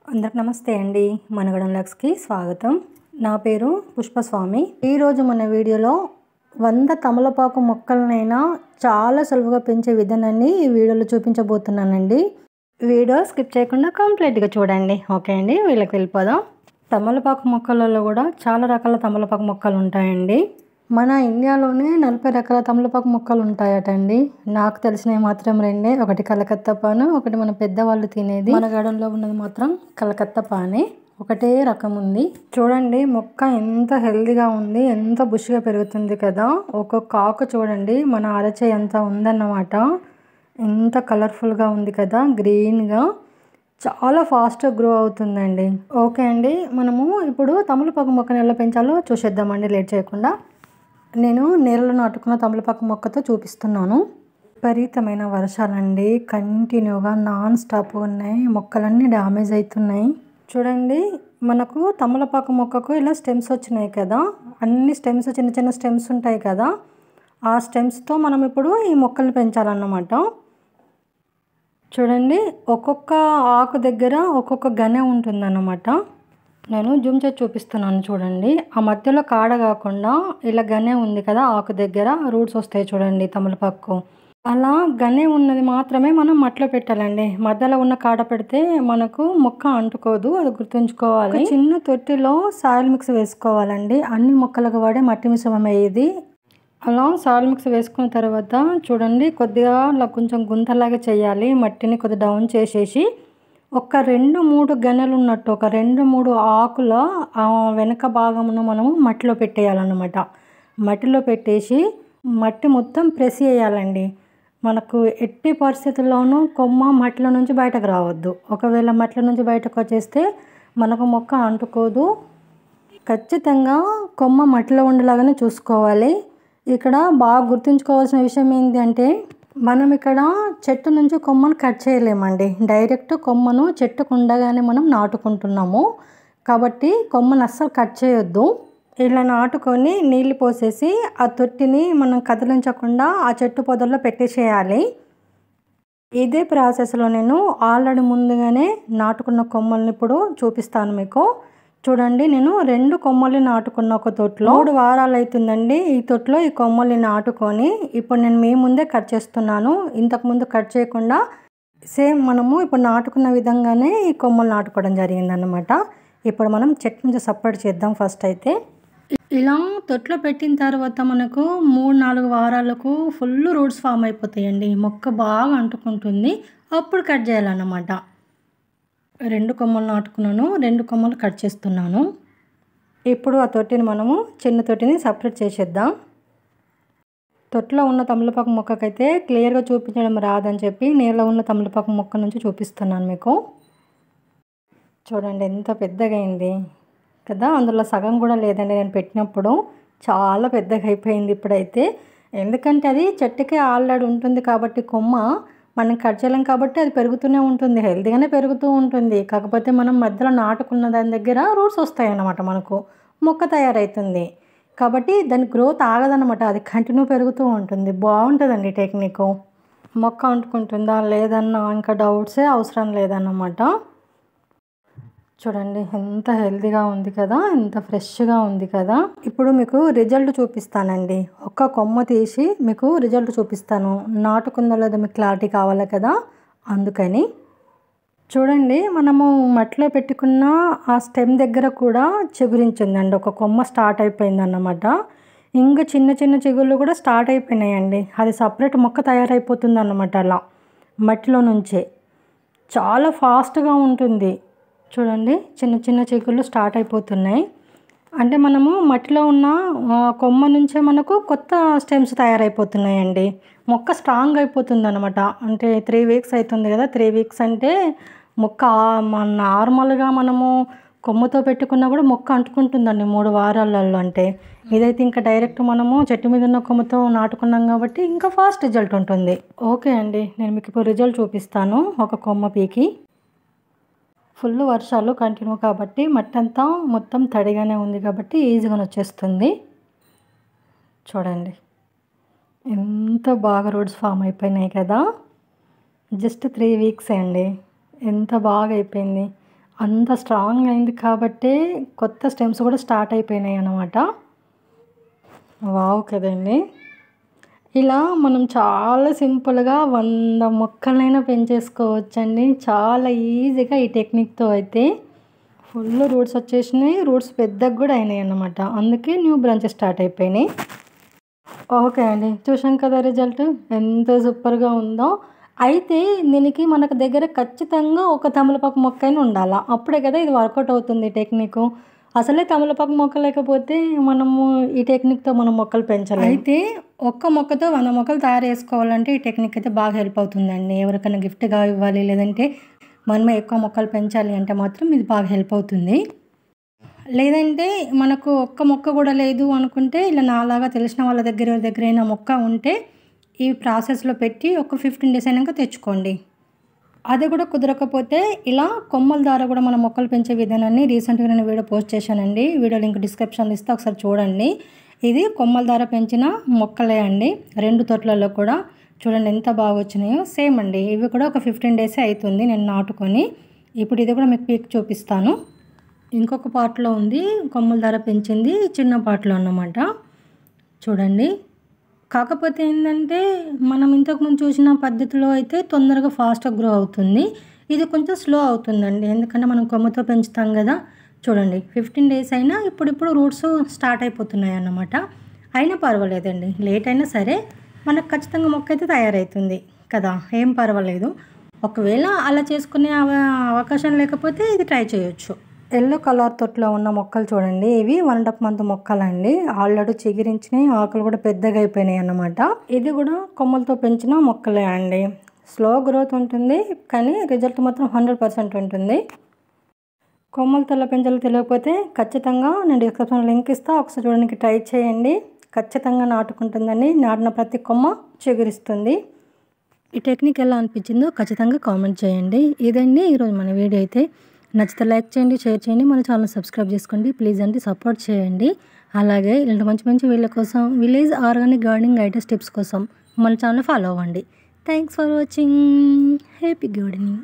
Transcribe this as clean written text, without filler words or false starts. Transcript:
అందరికి నమస్తే అండి. మనగడం లక్స్కి స్వాగతం. నా పేరు పుష్పస్వామి. ఈరోజు మన వీడియోలో 100 తమలపాకు మొక్కలనైనా చాలా సులువుగా పెంచే విధానాన్ని ఈ వీడియోలో చూపించబోతున్నానండి. వీడియో స్కిప్ చేయకుండా కంప్లీట్గా చూడండి. ఓకే అండి, వీళ్ళకి వెళ్ళిపోదాం. తమలపాకు మొక్కలలో కూడా చాలా రకాల తమలపాకు మొక్కలు ఉంటాయండి. మన ఇండియాలోనే 40 రకాల తమలపాకు మొక్కలు ఉంటాయటండి. నాకు తెలిసినవి మాత్రం రెండే. ఒకటి కలకత్తా పాను, ఒకటి మన పెద్దవాళ్ళు తినేది. మన గార్డెన్లో ఉన్నది మాత్రం కలకత్తా పానే. ఒకటే రకం ఉంది. చూడండి మొక్క ఎంత హెల్దీగా ఉంది, ఎంత బుష్గా పెరుగుతుంది కదా. ఒక్కొక్క ఆకు చూడండి మన అరచేయి ఎంత ఉందన్నమాట. ఎంత కలర్ఫుల్గా ఉంది కదా, గ్రీన్గా. చాలా ఫాస్ట్గా గ్రో అవుతుందండి. ఓకే అండి, మనము ఇప్పుడు తమలపాకు మొక్కను ఎలా పెంచాలో చూసేద్దామండి లేట్ చేయకుండా. నేను నేలలో నాటుకున్న తమలపాకు మొక్కతో చూపిస్తున్నాను. విపరీతమైన వర్షాలండి, కంటిన్యూగా నాన్ స్టాప్ ఉన్నాయి. మొక్కలన్నీ డ్యామేజ్ అవుతున్నాయి. చూడండి మనకు తమలపాకు మొక్కకు ఇలా స్టెమ్స్ వచ్చినాయి కదా. అన్ని స్టెమ్స్ చిన్న చిన్న స్టెమ్స్ ఉంటాయి కదా. ఆ స్టెమ్స్తో మనం ఇప్పుడు ఈ మొక్కల్ని పెంచాలన్నమాట. చూడండి ఒక్కొక్క ఆకు దగ్గర ఒక్కొక్క గనె ఉంటుందన్నమాట. నేను జూమ్ చేసి చూపిస్తున్నాను చూడండి. ఆ మధ్యలో కాడ కాకుండా ఇలా గనె ఉంది కదా, ఆకు దగ్గర రూట్స్ వస్తాయి చూడండి తమలపాకు. అలా గనె ఉన్నది మాత్రమే మనం మట్టిలో పెట్టాలండి. మధ్యలో ఉన్న కాడ పెడితే మనకు మొక్క అంటుకోదు, అది గుర్తుంచుకోవాలి. చిన్న తొట్టిలో సాయిల్ మిక్స్ వేసుకోవాలండి. అన్ని మొక్కలకు వాడే మట్టి మిశ్రమం ఇది. అలా సాయిల్ మిక్స్ వేసుకున్న తర్వాత చూడండి కొద్దిగా అలా కొంచెం గుంతలాగా చేయాలి. మట్టిని కొద్దిగా డౌన్ చేసేసి ఒక 2-3 గనెలు ఉన్నట్టు ఒక 2-3 ఆకుల వెనక భాగమును మనము మట్టిలో పెట్టేయాలన్నమాట. మట్టిలో పెట్టేసి మట్టి మొత్తం ప్రెస్ చేయాలండి. మనకు ఎట్టి పరిస్థితుల్లోనూ కొమ్మ మట్టిలో నుంచి బయటకు రావద్దు. ఒకవేళ మట్టిలో నుంచి బయటకు వచ్చేస్తే మనకు మొక్క అంటుకోదు. ఖచ్చితంగా కొమ్మ మట్టిలో ఉండేలాగానే చూసుకోవాలి. ఇక్కడ బాగా గుర్తుంచుకోవాల్సిన విషయం ఏంటి అంటే, మనం ఇక్కడ చెట్టు నుంచి కొమ్మను కట్ చేయలేమండి. డైరెక్ట్ కొమ్మను చెట్టుకు ఉండగానే మనం నాటుకుంటున్నాము కాబట్టి కొమ్మను అస్సలు కట్ చేయొద్దు. ఇలా నాటుకొని నీళ్ళు పోసేసి ఆ తొట్టిని మనం కదిలించకుండా ఆ చెట్టు పొదల్లో పెట్టేసేయాలి. ఇదే ప్రాసెస్లో నేను ఆల్రెడీ ముందుగానే నాటుకున్న కొమ్మల్ని ఇప్పుడు చూపిస్తాను మీకు. చూడండి నేను 2 కొమ్మల్ని నాటుకున్న ఒక తొట్లో 3 వారాలు అవుతుందండి. ఈ తొట్లో ఈ కొమ్మల్ని నాటుకొని ఇప్పుడు నేను మీ ముందే కట్ చేస్తున్నాను. ఇంతకుముందు కట్ చేయకుండా సేమ్ మనము ఇప్పుడు నాటుకున్న విధంగానే ఈ కొమ్మలు నాటుకోవడం జరిగిందన్నమాట. ఇప్పుడు మనం చెట్టు నుంచి సపరేట్ చేద్దాం. ఫస్ట్ అయితే ఇలా తొట్లో పెట్టిన తర్వాత మనకు 3-4 వారాలకు ఫుల్ రూట్స్ ఫామ్ అయిపోతాయండి. మొక్క బాగా అంటుకుంటుంది. అప్పుడు కట్ చేయాలన్నమాట. 2 కొమ్మలు నాటుకున్నాను, 2 కొమ్మలు కట్ చేస్తున్నాను. ఇప్పుడు ఆ తొట్టిని మనము చిన్న తొట్టిని సపరేట్ చేసేద్దాం. తొట్టిలో ఉన్న తమలపాకు మొక్కకైతే క్లియర్గా చూపించడం రాదని చెప్పి నేలలో ఉన్న తమలపాకు మొక్క నుంచి చూపిస్తున్నాను మీకు. చూడండి ఎంత పెద్దగా అయింది కదా. అందులో సగం కూడా లేదండి నేను పెట్టినప్పుడు. చాలా పెద్దగా అయిపోయింది ఇప్పుడైతే. ఎందుకంటే అది చెట్టుకే ఆల్రెడీ ఉంటుంది కాబట్టి కొమ్మ మనం కట్ చేయలేం కాబట్టి అది పెరుగుతూనే ఉంటుంది, హెల్తీగానే పెరుగుతూ ఉంటుంది. కాకపోతే మనం మధ్యలో నాటుకున్న దాని దగ్గర రూట్స్ వస్తాయి అన్నమాట. మనకు మొక్క తయారవుతుంది కాబట్టి దాని గ్రోత్ ఆగదన్నమాట. అది కంటిన్యూ పెరుగుతూ ఉంటుంది. బాగుంటుందండి టెక్నిక్. మొక్క అంటుకుంటుందా లేదన్నా ఇంకా డౌట్సే అవసరం లేదన్నమాట. చూడండి ఎంత హెల్తీగా ఉంది కదా, ఎంత ఫ్రెష్గా ఉంది కదా. ఇప్పుడు మీకు రిజల్ట్ చూపిస్తానండి. ఒక్క కొమ్మ తీసి మీకు రిజల్ట్ చూపిస్తాను. నాటుకుందో లేదో మీకు క్లారిటీ కావాలి కదా, అందుకని. చూడండి మనము మట్టిలో పెట్టుకున్న ఆ స్టెమ్ దగ్గర కూడా చిగురించిందండి. ఒక కొమ్మ స్టార్ట్ అయిపోయింది అన్నమాట. ఇంకా చిన్న చిన్న చిగుళ్ళు కూడా స్టార్ట్ అయిపోయినాయండి. అది సపరేట్ మొక్క తయారైపోతుంది అన్నమాట. అలా మట్టిలో నుంచే చాలా ఫాస్ట్గా ఉంటుంది. చూడండి చిన్న చిన్న చిగుళ్ళు స్టార్ట్ అయిపోతున్నాయి. అంటే మనము మట్టిలో ఉన్న కొమ్మ నుంచే మనకు కొత్త స్టెమ్స్ తయారైపోతున్నాయండి. మొక్క స్ట్రాంగ్ అయిపోతుంది అనమాట. అంటే 3 వీక్స్ అవుతుంది కదా. 3 వీక్స్ అంటే మొక్క నార్మల్గా మనము కొమ్మతో పెట్టుకున్నా కూడా మొక్క అంటుకుంటుందండి 3 వారాలలో. అంటే ఇదైతే ఇంకా డైరెక్ట్ మనము చెట్టు మీద ఉన్న కొమ్మతో నాటుకున్నాం కాబట్టి ఇంకా ఫాస్ట్ రిజల్ట్ ఉంటుంది. ఓకే అండి, నేను మీకు ఇప్పుడు రిజల్ట్ చూపిస్తాను. ఒక కొమ్మ పీకి ఫుల్ వర్షాలు కంటిన్యూ కాబట్టి మట్టి అంతా మొత్తం తడిగానే ఉంది కాబట్టి ఈజీగా వచ్చేస్తుంది. చూడండి ఎంత బాగా రూట్స్ ఫామ్ అయిపోయినాయి కదా. జస్ట్ 3 వీక్స్ అండి, ఎంత బాగా అయిపోయింది. అంత స్ట్రాంగ్ అయింది కాబట్టే కొత్త స్టెమ్స్ కూడా స్టార్ట్ అయిపోయినాయి అన్నమాట. వావ్ కదండి. ఇలా మనం చాలా సింపుల్గా 100 మొక్కలైనా పెంచేసుకోవచ్చండి చాలా ఈజీగా ఈ టెక్నిక్తో. అయితే ఫుల్ రూట్స్ వచ్చేసినాయి, రూట్స్ పెద్దగా కూడా అయినాయి అన్నమాట. అందుకే న్యూ బ్రాంచెస్ స్టార్ట్ అయిపోయినాయి. ఓకే అండి, చూసాం కదా రిజల్ట్ ఎంత సూపర్గా ఉందో. అయితే దీనికి మనకు దగ్గర ఖచ్చితంగా ఒక తమలపాకు మొక్క అయినా ఉండాలా, అప్పుడే కదా ఇది వర్కౌట్ అవుతుంది టెక్నిక్. అసలే తమలపాకు మొక్క లేకపోతే మనము ఈ టెక్నిక్తో మనం మొక్కలు పెంచాలి. అయితే ఒక్క మొక్కతో 100 మొక్కలు తయారు చేసుకోవాలంటే ఈ టెక్నిక్ అయితే బాగా హెల్ప్ అవుతుందండి. ఎవరికైనా గిఫ్ట్గా ఇవ్వాలి, లేదంటే మనమే ఎక్కువ మొక్కలు పెంచాలి అంటే మాత్రం ఇది బాగా హెల్ప్ అవుతుంది. లేదంటే మనకు ఒక్క మొక్క కూడా లేదు అనుకుంటే ఇలా నాలాగా తెలిసిన వాళ్ళ దగ్గరైనా మొక్క ఉంటే ఈ ప్రాసెస్లో పెట్టి ఒక 15 డేస్ అయినాక తెచ్చుకోండి. అది కూడా కుదరకపోతే ఇలా కొమ్మల ద్వారా కూడా మనం మొక్కలు పెంచే విధానాన్ని రీసెంట్గా నేను వీడియో పోస్ట్ చేశానండి. వీడియో లింక్ డిస్క్రిప్షన్లో ఇస్తే ఒకసారి చూడండి. ఇది కొమ్మల ద్వారా పెంచిన మొక్కలే అండి. 2 తొట్లలో కూడా చూడండి ఎంత బాగా వచ్చినాయో. సేమ్ అండి, ఇవి కూడా ఒక 15 డేసే అవుతుంది నేను నాటుకొని. ఇప్పుడు ఇది కూడా మీకు పీక్ చూపిస్తాను. ఇంకొక పాట్లో ఉంది కొమ్మల ద్వారా పెంచింది, చిన్న పాట్లో అన్నమాట. చూడండి, కాకపోతే ఏంటంటే మనం ఇంతకుముందు చూసిన పద్ధతిలో అయితే తొందరగా ఫాస్ట్గా గ్రో అవుతుంది. ఇది కొంచెం స్లో అవుతుందండి, ఎందుకంటే మనం కొమ్మతో పెంచుతాం కదా. చూడండి 15 డేస్ అయినా ఇప్పుడు రూట్స్ స్టార్ట్ అయిపోతున్నాయి అన్నమాట. అయినా పర్వాలేదండి, లేట్ అయినా సరే మనకు ఖచ్చితంగా మొక్క అయితే తయారవుతుంది కదా, ఏం పర్వాలేదు. ఒకవేళ అలా చేసుకునే అవకాశం లేకపోతే ఇది ట్రై చేయొచ్చు. ఎల్లో కలర్ తొట్లో ఉన్న మొక్కలు చూడండి, ఇవి 1.5 month మొక్కలండి. ఆల్రెడీ చిగురించినాయి, ఆకులు కూడా పెద్దగా అయిపోయినాయి అన్నమాట. ఇది కూడా కొమ్మలతో పెంచిన మొక్కలే అండి. స్లో గ్రోత్ ఉంటుంది కానీ రిజల్ట్ మాత్రం 100% ఉంటుంది. కొమ్మలతో ఎలా పెంచాలో తెలియకపోతే ఖచ్చితంగా నేను డిస్క్రిప్షన్లో లింక్ ఇస్తాను, ఒకసారి చూడడానికి ట్రై చేయండి. ఖచ్చితంగా నాటుకుంటుందండి, నాటిన ప్రతి కొమ్మ చిగురిస్తుంది. ఈ టెక్నిక్ ఎలా అనిపించిందో ఖచ్చితంగా కామెంట్ చేయండి. ఇదండి ఈరోజు మన వీడియో. అయితే నచ్చితే లైక్ చేయండి, షేర్ చేయండి, మన ఛానల్ సబ్స్క్రైబ్ చేసుకోండి ప్లీజ్ అండి, సపోర్ట్ చేయండి. అలాగే ఇలాంటి మంచి వీడియోల కోసం, village organic gardening ideas tips కోసం మన ఛానల్ ఫాలో అవ్వండి. Thanks for watching. Happy gardening.